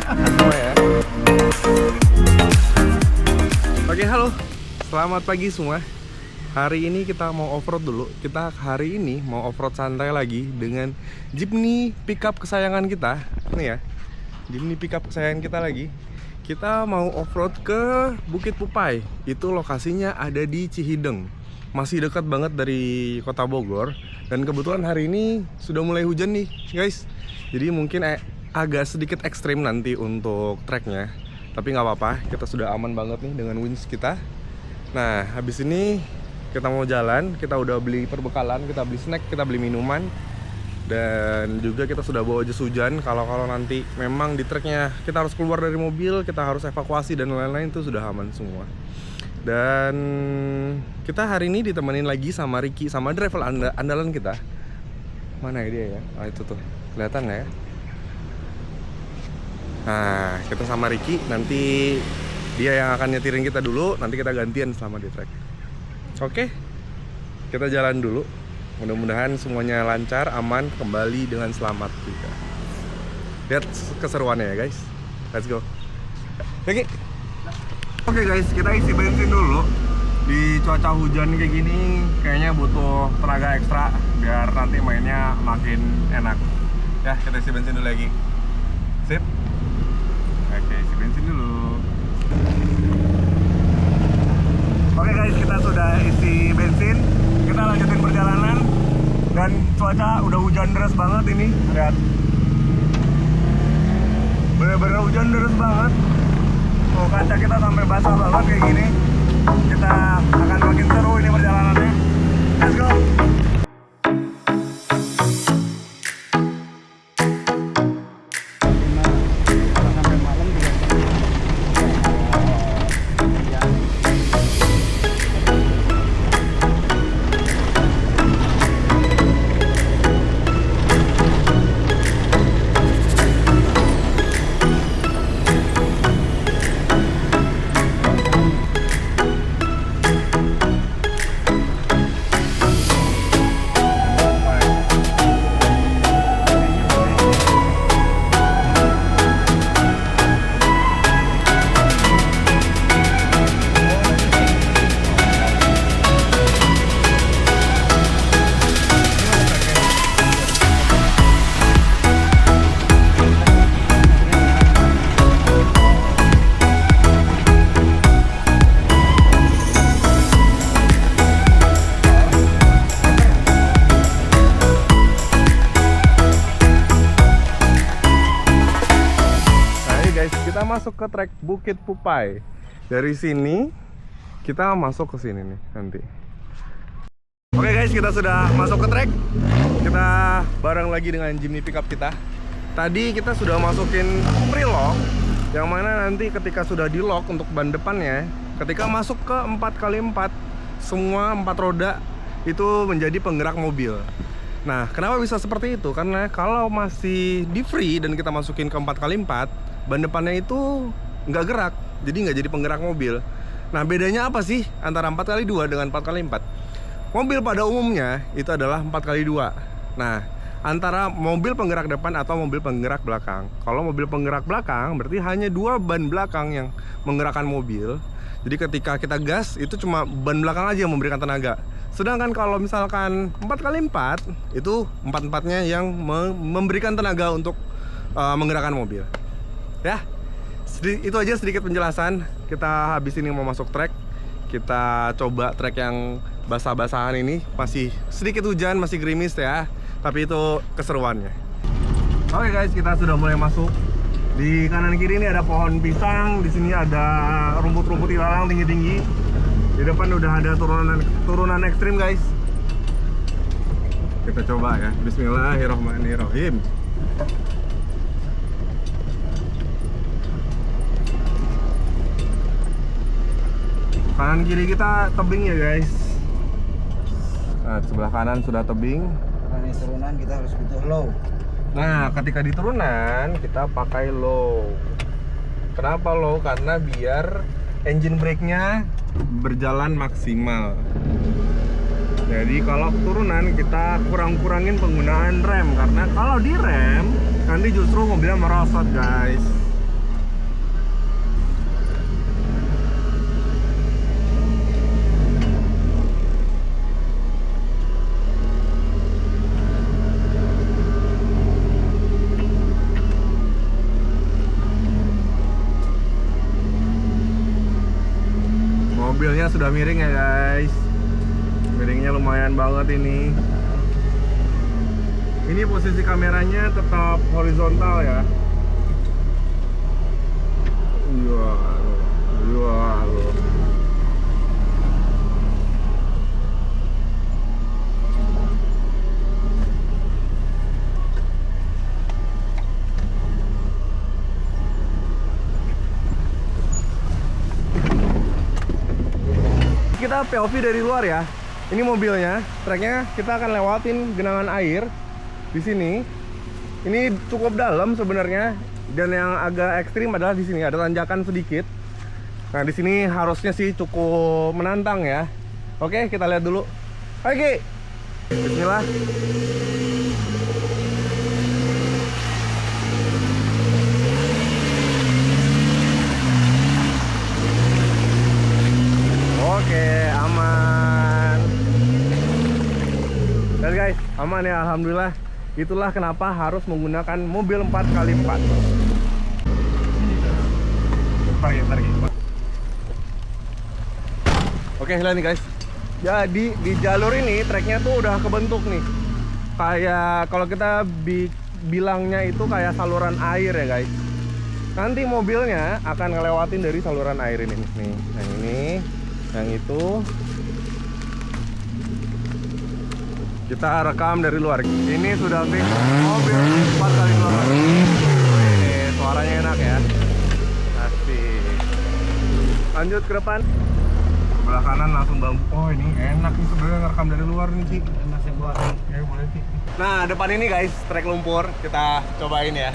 Semua ya. Oke, halo. Selamat pagi semua. Hari ini kita mau off-road dulu. Kita hari ini mau off-road santai lagi dengan Jimny pickup kesayangan kita. Nih ya, Jimny pickup kesayangan kita lagi. Kita mau off-road ke Bukit Pupai. Itu lokasinya ada di Cihideng. Masih dekat banget dari kota Bogor. Dan kebetulan hari ini sudah mulai hujan nih guys. Jadi mungkin agak sedikit ekstrim nanti untuk treknya. Tapi nggak apa-apa, kita sudah aman banget nih dengan winch kita. Nah, habis ini kita mau jalan, kita udah beli perbekalan, kita beli snack, kita beli minuman. Dan juga kita sudah bawa jas hujan. Kalau nanti memang di treknya kita harus keluar dari mobil, kita harus evakuasi dan lain-lain, itu sudah aman semua. Dan kita hari ini ditemenin lagi sama Ricky, sama driver andalan kita. Mana ya dia ya? Ah, itu tuh, kelihatan nggak ya? Nah, kita sama Ricky, nanti dia yang akan nyetirin kita dulu, nanti kita gantian selama di trek. Oke, kita jalan dulu. Mudah-mudahan semuanya lancar, aman, kembali dengan selamat juga. Lihat keseruannya ya guys. Let's go. Oke guys, kita isi bensin dulu. Di cuaca hujan kayak gini, kayaknya butuh tenaga ekstra biar nanti mainnya makin enak. Ya, kita isi bensin dulu lagi. Sip. Oke, isi bensin dulu. Oke guys, kita sudah isi bensin. Kita lanjutin perjalanan. Dan cuaca udah hujan deras banget ini. Lihat. Bener-bener hujan deras banget. Oh, kaca kita sampai basah banget kayak gini. Kita akan makin seru ini perjalanannya. Let's go. Kita masuk ke trek Bukit Pupai. Dari sini kita masuk ke sini nih nanti. Oke guys, kita sudah masuk ke trek. Kita bareng lagi dengan Jimny pickup kita. Tadi kita sudah masukin pre-lock, yang mana nanti ketika sudah di lock untuk ban depannya, ketika masuk ke 4x4, semua 4 roda itu menjadi penggerak mobil. Nah, kenapa bisa seperti itu? Karena kalau masih di free dan kita masukin ke 4x4, ban depannya itu nggak gerak, jadi nggak jadi penggerak mobil. Nah, bedanya apa sih antara 4x2 dengan 4x4? Mobil pada umumnya itu adalah 4x2. Nah, antara mobil penggerak depan atau mobil penggerak belakang. Kalau mobil penggerak belakang berarti hanya 2 ban belakang yang menggerakkan mobil. Jadi ketika kita gas, itu cuma ban belakang aja yang memberikan tenaga. Sedangkan kalau misalkan 4x4, itu 4-4-nya yang memberikan tenaga untuk menggerakkan mobil. Ya, itu aja sedikit penjelasan. Kita habis ini mau masuk trek. Kita coba trek yang basah-basahan ini. Masih sedikit hujan, masih gerimis ya. Tapi itu keseruannya. Oke guys, kita sudah mulai masuk. Di kanan kiri ini ada pohon pisang. Di sini ada rumput-rumput ilalang tinggi-tinggi. Di depan udah ada turunan ekstrim guys. Kita coba ya. Bismillahirrahmanirrahim. Kanan kiri kita tebing ya guys. Nah, sebelah kanan sudah tebing. Karena ini turunan kita harus butuh low. Nah, ketika di turunan kita pakai low. Kenapa low? Karena biar engine brake-nya berjalan maksimal. Jadi kalau turunan kita kurang-kurangin penggunaan rem, karena kalau di rem nanti justru mobilnya merosot guys. mobilnya sudah miring ya guys. Miringnya lumayan banget ini. Ini posisi kameranya tetap horizontal ya. Iya, iya. Kita POV dari luar ya. Ini mobilnya, treknya kita akan lewatin genangan air di sini. Ini cukup dalam sebenarnya, dan yang agak ekstrim adalah di sini ada tanjakan sedikit. Nah di sini harusnya sih cukup menantang ya. Oke, kita lihat dulu. Oke, Bismillah. Oke, aman. Dan guys, aman ya, alhamdulillah. Itulah kenapa harus menggunakan mobil 4x4. Oke, lihat nih guys. Jadi di jalur ini treknya tuh udah kebentuk nih. Kayak kalau kita bilangnya itu kayak saluran air ya guys. Nanti mobilnya akan ngelewatin dari saluran air ini nih. Yang ini, yang itu. Kita rekam dari luar. Ini sudah fix mobil 4x4. Suaranya enak ya. Asik. Lanjut ke depan. Sebelah kanan langsung bambu. Oh ini enak nih sebenarnya ngerekam dari luar nih Ci. Enak sih buat. Ya boleh Ci. Nah depan ini guys trek lumpur. Kita cobain ya.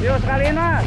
Yuk sekalian mas.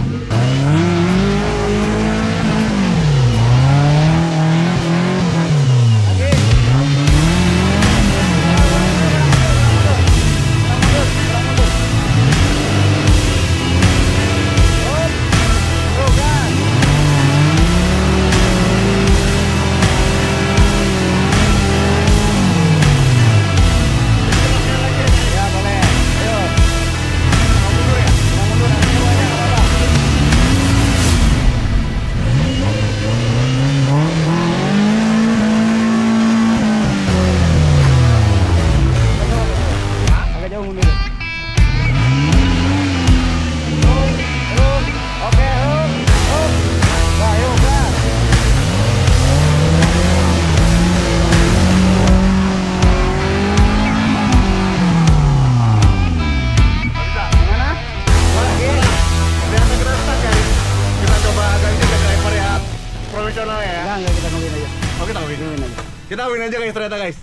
Kita win aja guys, ternyata guys.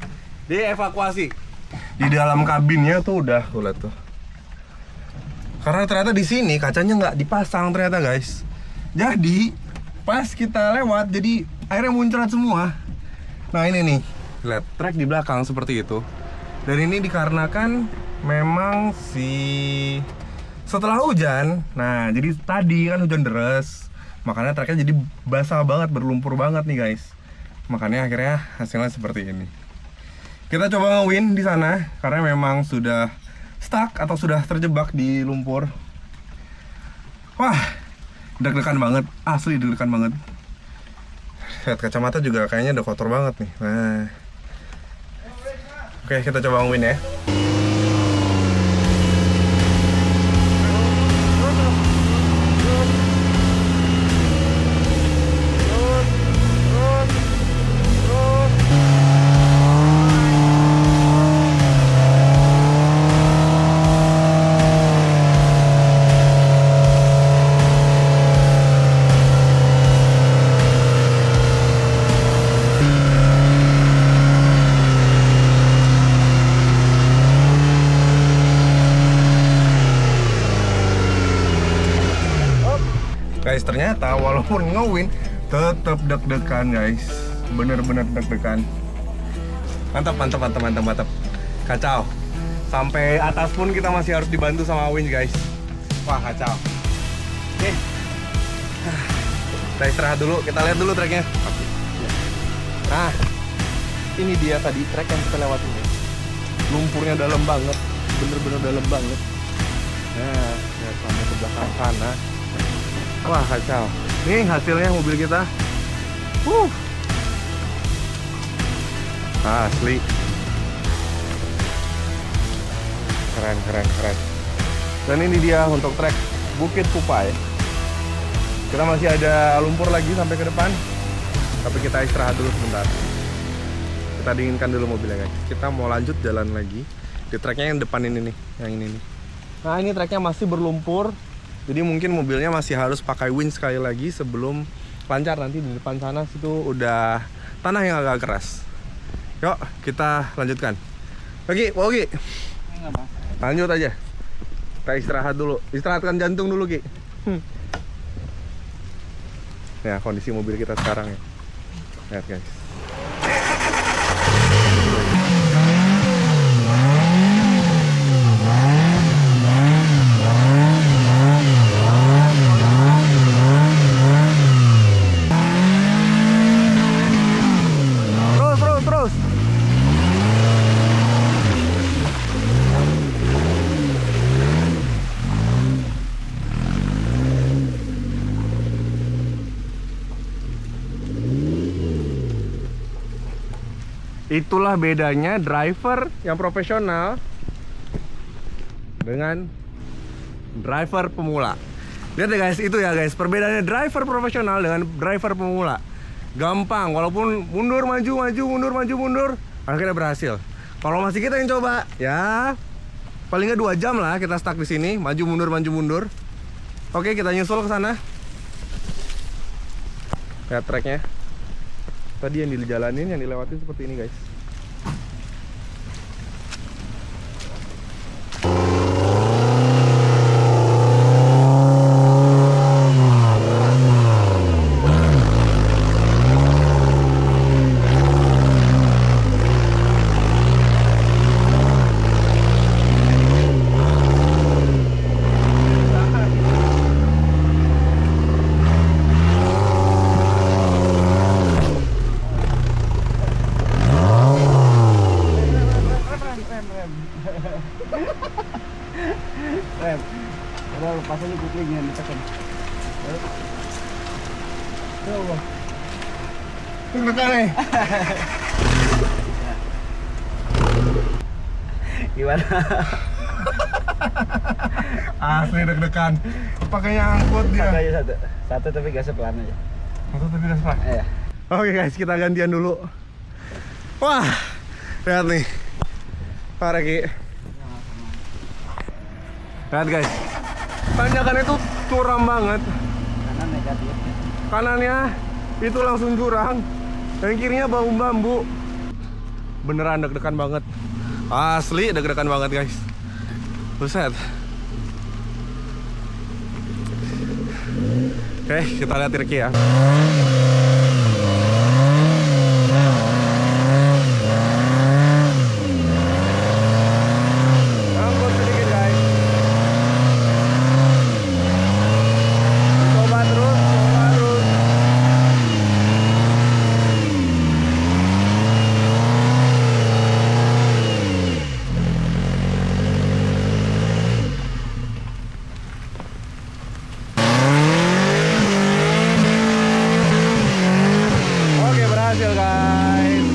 Dievakuasi. Di dalam kabinnya tuh udah, tuh lihat tuh. Karena ternyata di sini kacanya nggak dipasang ternyata guys. Jadi pas kita lewat, jadi airnya muncrat semua. Nah ini nih, lihat trek di belakang seperti itu. Dan ini dikarenakan memang setelah hujan. Nah jadi tadi kan hujan deras, makanya treknya jadi basah banget, berlumpur banget nih guys. Makanya akhirnya hasilnya seperti ini. Kita coba nge-win di sana karena memang sudah stuck atau sudah terjebak di lumpur. Wah, deg-degan banget, asli deg-degan banget. Lihat kacamata juga kayaknya udah kotor banget nih. Nah. Oke, kita coba nge-win ya. guys, ternyata walaupun nge-win tetap deg-degan guys, bener-bener deg-degan. Mantap, mantap, mantap, mantap, mantap. Kacau. Sampai atas pun kita masih harus dibantu sama winch guys. Wah, kacau. Oke. Kita istirahat dulu, kita lihat dulu treknya. Nah, ini dia tadi trek yang kita lewatin ya. Lumpurnya dalam banget, bener-bener dalam banget. Nah, lihat sampai ke belakang sana. Wah, kacau. Nih hasilnya mobil kita. Asli. Keren, keren, keren. Dan ini dia untuk trek Bukit Pupai. Kita masih ada lumpur lagi sampai ke depan, tapi kita istirahat dulu sebentar. Kita dinginkan dulu mobilnya guys. Kita mau lanjut jalan lagi di treknya yang depan ini nih, yang ini nih. Nah, ini treknya masih berlumpur, jadi mungkin mobilnya masih harus pakai winch sekali lagi sebelum lancar. Nanti di depan sana situ udah tanah yang agak keras. Yuk kita lanjutkan. Oke. Lanjut aja. Kita istirahat dulu, istirahatkan jantung dulu Ki. Ya, kondisi mobil kita sekarang ya. Lihat guys. Terus. Itulah bedanya driver yang profesional dengan driver pemula. Lihat deh guys, itu ya guys, perbedaannya driver profesional dengan driver pemula. Gampang, walaupun mundur mundur, akhirnya berhasil. Kalau masih kita yang coba, ya paling nggak 2 jam lah kita stuck di sini, maju mundur. Oke, kita nyusul ke sana. Lihat treknya. Tadi yang dijalanin, yang dilewatin seperti ini guys. Rem. Udah lepas aja kuplingnya ditekan. Ya Allah. Deg-degan nih. Gimana? Asli deg-degan. Pakainya angkut dia. Satu aja satu. Satu tapi gasnya pelan aja. Satu tapi gas pelan. Iya. Oke guys, kita gantian dulu. Wah, lihat nih. Parah Ki. Lihat guys, tanjakan itu curam banget. Kanan negatif. Kanannya itu langsung jurang, yang kirinya bambu. Beneran deg-degan banget. Asli deg-degan banget guys. Buset. Oke, kita lihat Ricky ya. Angkut sedikit guys. Coba terus. Oke, berhasil guys.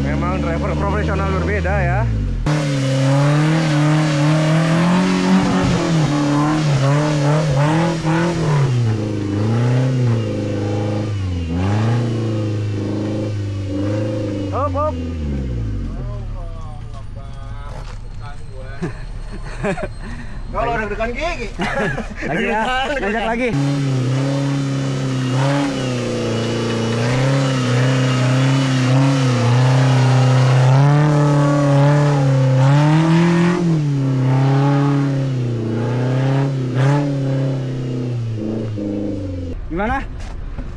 Memang driver profesional berbeda ya. Hop. Kalau deg-degan gigi. Lagi ya. Ngajak lagi.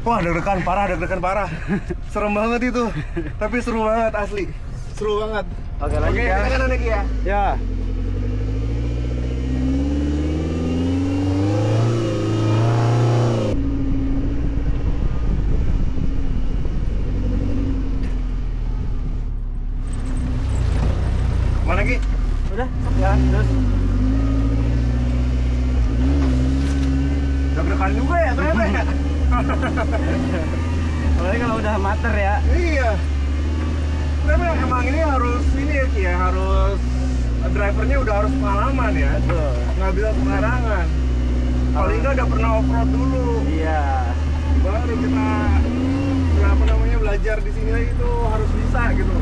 Wah, deg-degan parah. Serem banget itu. Tapi seru banget asli. Seru banget. Oke, lanjut ya. Kita kanan Ki ya. Ya. Mana Ki? Udah, ya, terus. Deg-degan juga ya ternyata ya. Apalagi kalau udah mater ya. Iya. Tapi emang ini harus ini ya Ki ya, harus drivernya udah harus pengalaman ya. Betul. Nggak bisa sembarangan. Paling nggak udah pernah off-road dulu. Iya. Baru kita apa namanya belajar di sini lagi tuh harus bisa gitu.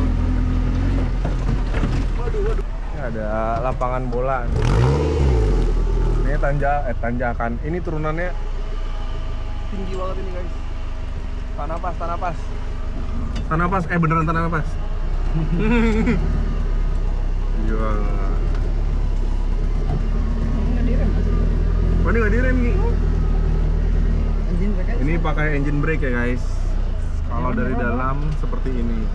Waduh. Ini ada lapangan bola. Ini tanjakan. Ini turunannya tinggi banget ini guys. Tanah pas. Beneran tanah pas. Iya. Oh, ini nggak direm nih. Ini pakai engine brake ya guys. Kalau dari dalam seperti ini.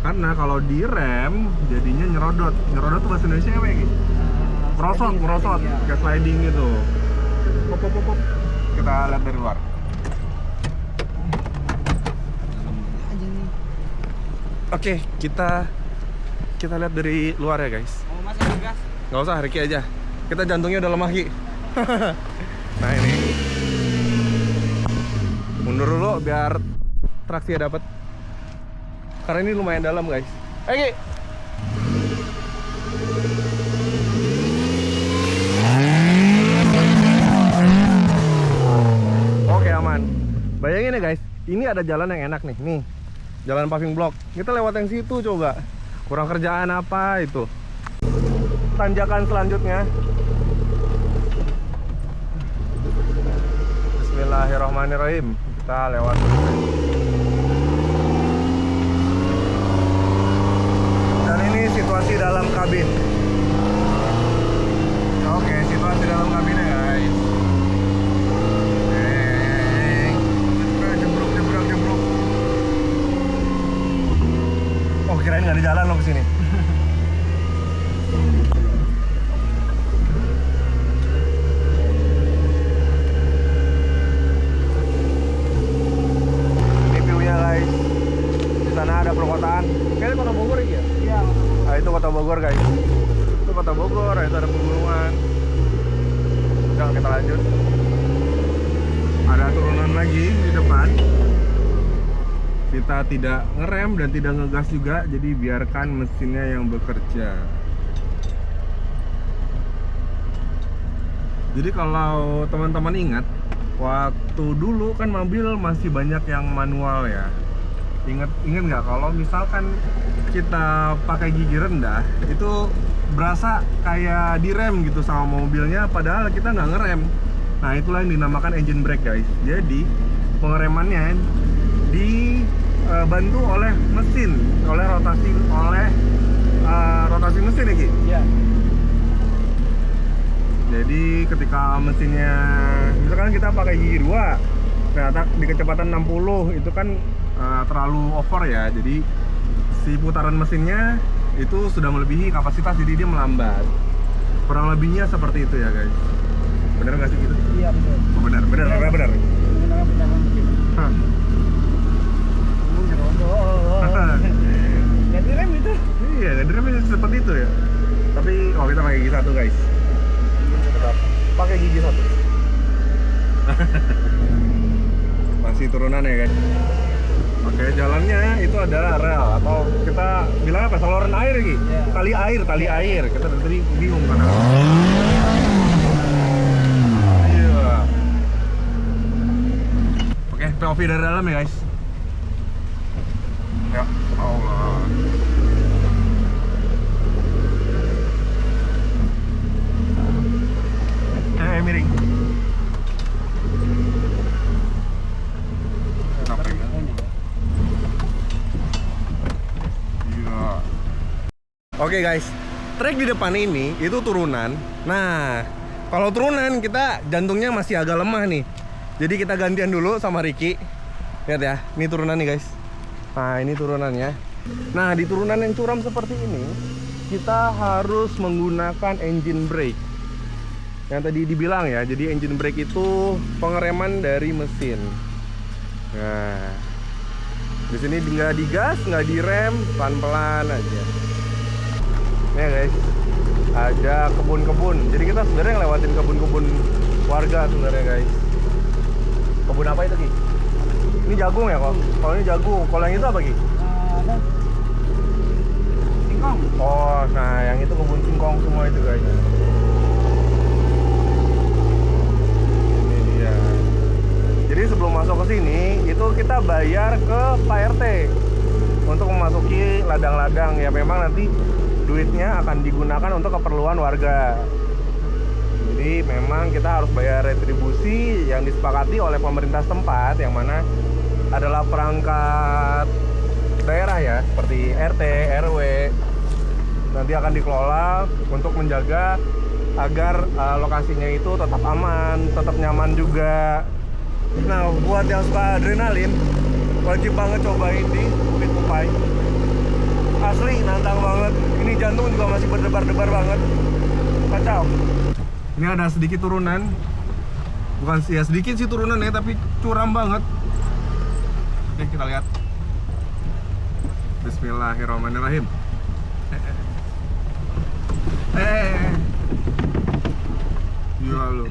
Karena kalau direm jadinya nyerodot. Nyerodot tuh bahasa Indonesia apa ya Ki? Merosot, kayak sliding gitu. Pop. Kita lihat dari luar. Oke, kita lihat dari luar ya guys. Mau masuk gas? Nggak usah, Ricky aja. Kita jantungnya udah lemah Ki. Nah ini. Mundur dulu biar traksinya dapat. Karena ini lumayan dalam guys. Ki. Oke aman. Bayangin ya guys, ini ada jalan yang enak nih. Nih, jalan paving block. Kita lewat yang situ coba. Kurang kerjaan apa itu? Tanjakan selanjutnya. Bismillahirrahmanirrahim. Kita lewat dulu. Dan ini situasi dalam kabin. Oke, situasi dalam kabinnya guys. Jebrok. Oh, kirain nggak ada jalan loh kesini. Ini view-nya guys. Di sana ada perkotaan. Kayaknya kota Bogor ya? Iya. Nah, itu kota Bogor guys. Itu kota Bogor, itu ada pegunungan. Udah, kita lanjut. Ada turunan lagi di depan. Kita tidak ngerem dan tidak ngegas juga, jadi biarkan mesinnya yang bekerja. Jadi kalau teman-teman ingat, waktu dulu kan mobil masih banyak yang manual ya. Ingat nggak kalau misalkan kita pakai gigi rendah, itu berasa kayak direm gitu sama mobilnya, padahal kita nggak ngerem. Nah itulah yang dinamakan engine brake guys. Jadi pengeremannya dibantu oleh mesin, oleh rotasi mesin ya Ki? Iya. Jadi ketika mesinnya, misalkan kita pakai gigi 2, ternyata di kecepatan 60 itu kan terlalu over ya. Jadi si putaran mesinnya itu sudah melebihi kapasitas, jadi dia melambat. Kurang lebihnya seperti itu ya guys. Bener nggak sih gitu? Iya, betul. Oh, benar. Ini namanya pendagang mesin. Hah. Nggak direm itu. Iya, nggak direm seperti itu ya. Tapi kalau kita pakai gigi 1 guys, tetap pakai gigi 1. Masih turunan ya guys. Oke, jalannya itu adalah rel atau kita bilang apa? Saluran air Ki? Iya. Tali air. Kita dari tadi bingung kan. Iya. Oke, POV dari dalam ya guys. Ya Allah. Miring. Oke guys, trek di depan ini itu turunan. Nah, kalau turunan kita jantungnya masih agak lemah nih. Jadi kita gantian dulu sama Ricky. Lihat ya, ini turunan nih guys. Nah ini turunannya. Nah di turunan yang curam seperti ini, kita harus menggunakan engine brake. Yang tadi dibilang ya, jadi engine brake itu pengereman dari mesin. Nah, di sini nggak digas, nggak direm, pelan-pelan aja. Nih guys, ada kebun-kebun. Jadi kita sebenarnya ngelewatin kebun-kebun warga sebenarnya guys. Kebun apa itu Ki? Ini jagung ya kok? Kalau ini jagung, kalau yang itu apa Ki? Ada singkong. Oh, nah yang itu kebun singkong semua itu guys. Ini dia. Jadi sebelum masuk ke sini, itu kita bayar ke Pak RT untuk memasuki ladang-ladang. Ya memang nanti duitnya akan digunakan untuk keperluan warga. Jadi memang kita harus bayar retribusi yang disepakati oleh pemerintah setempat, yang mana adalah perangkat daerah ya, seperti RT, RW. Nanti akan dikelola untuk menjaga agar lokasinya itu tetap aman, tetap nyaman juga. Nah, buat yang suka adrenalin, wajib banget cobain di Bukit Pupai. Asli, nantang banget. Ini jantung juga masih berdebar-debar banget. Kacau. Ini ada sedikit turunan. Bukan ya sedikit sih turunan ya, tapi curam banget. Oke, kita lihat. Bismillahirrahmanirrahim. Gila lu.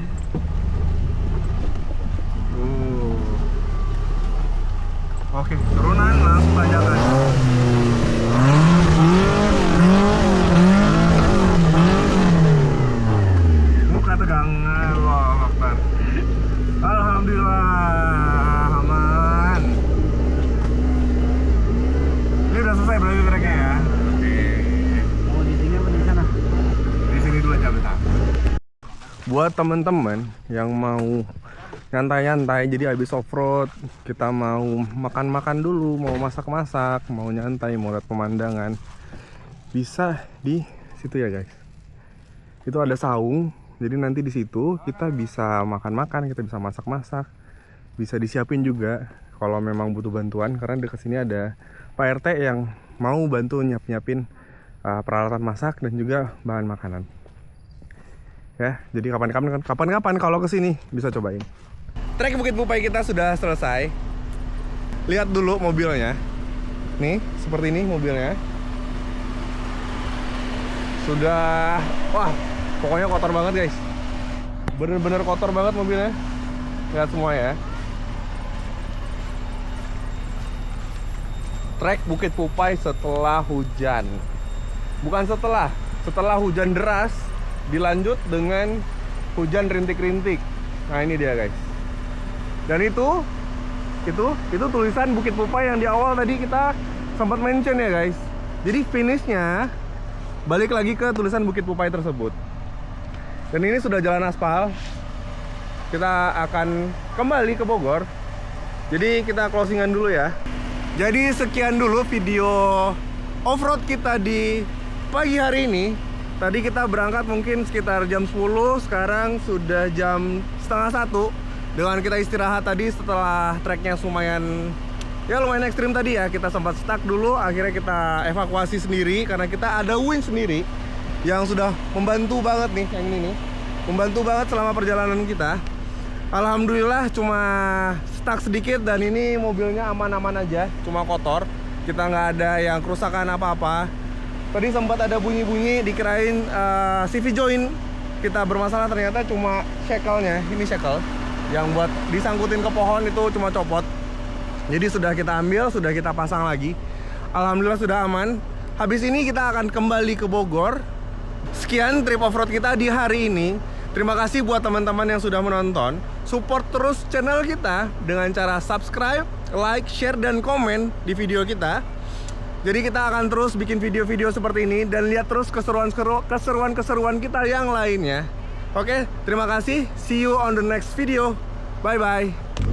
Oke, turunan langsung tanjakan. Muka tegang, Allahu Akbar. Alhamdulillah, aman. Ini udah selesai berarti treknya ya. Oke. Mau di sini apa di sana? Di sini dulu aja bentar. Buat teman-teman yang mau nyantai-nyantai, jadi habis off-road kita mau makan-makan dulu, mau masak-masak, mau nyantai, mau lihat pemandangan, bisa di situ ya guys. Itu ada saung, jadi nanti di situ kita bisa makan-makan, kita bisa masak-masak, bisa disiapin juga kalau memang butuh bantuan, karena dekat sini ada Pak RT yang mau bantu nyiapin peralatan masak dan juga bahan makanan. Ya, jadi kapan-kapan kalau kesini bisa cobain. Trek Bukit Pupai kita sudah selesai. Lihat dulu mobilnya. Nih, seperti ini mobilnya. Sudah, wah, pokoknya kotor banget guys. Bener-bener kotor banget mobilnya. Lihat semua ya. Trek Bukit Pupai setelah hujan. Bukan setelah hujan deras, dilanjut dengan hujan rintik-rintik. Nah ini dia guys. Dan itu tulisan Bukit Pupai yang di awal tadi kita sempat mention ya guys. Jadi finishnya balik lagi ke tulisan Bukit Pupai tersebut. Dan ini sudah jalan aspal. Kita akan kembali ke Bogor. Jadi kita closingan dulu ya. Jadi sekian dulu video off-road kita di pagi hari ini. Tadi kita berangkat mungkin sekitar jam 10. Sekarang sudah jam setengah 1. Dengan kita istirahat tadi setelah treknya lumayan ekstrim tadi ya. Kita sempat stuck dulu, akhirnya kita evakuasi sendiri karena kita ada Win sendiri yang sudah membantu banget nih, yang ini nih. Membantu banget selama perjalanan kita. Alhamdulillah cuma stuck sedikit dan ini mobilnya aman-aman aja, cuma kotor. Kita nggak ada yang kerusakan apa-apa. Tadi sempat ada bunyi-bunyi dikirain CV joint kita bermasalah, ternyata cuma shackle-nya. Ini shackle yang buat disangkutin ke pohon itu cuma copot. Jadi sudah kita ambil, sudah kita pasang lagi. Alhamdulillah sudah aman. Habis ini kita akan kembali ke Bogor. Sekian trip off-road kita di hari ini. Terima kasih buat teman-teman yang sudah menonton. Support terus channel kita dengan cara subscribe, like, share, dan komen di video kita. Jadi kita akan terus bikin video-video seperti ini dan lihat terus keseruan-keseruan kita yang lainnya. Oke, terima kasih. See you on the next video. Bye-bye.